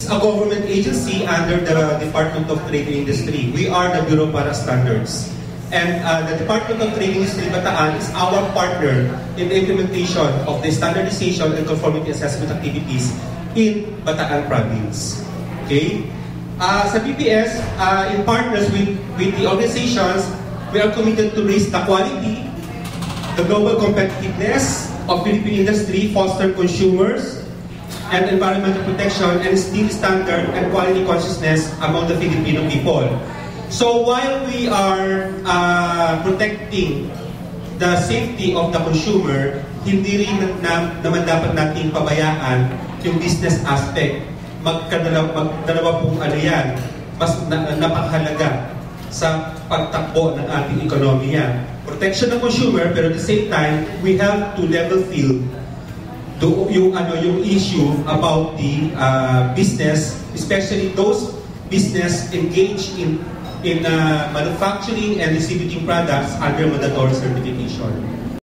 a government agency under the Department of Trade and Industry. We are the Bureau para Standards. And the Department of Trade and Industry Bataan is our partner in the implementation of the standardization and conformity assessment activities in Bataan Province. Okay? Sa BPS, in partners with the organizations, we are committed to raise the quality, the global competitiveness of Philippine industry, foster consumers, and environmental protection, and instill standard and quality consciousness among the Filipino people. So while we are protecting the safety of the consumer, hindi rin naman dapat nating pabayaan yung business aspect. Magdalawa pong ano yan, mas napakahalaga sa pagtakbo ng ating ekonomiya. Protection ng consumer, pero at the same time, we have to level field yung issue about the business, especially those business engaged in manufacturing and distributing products under mandatory certification.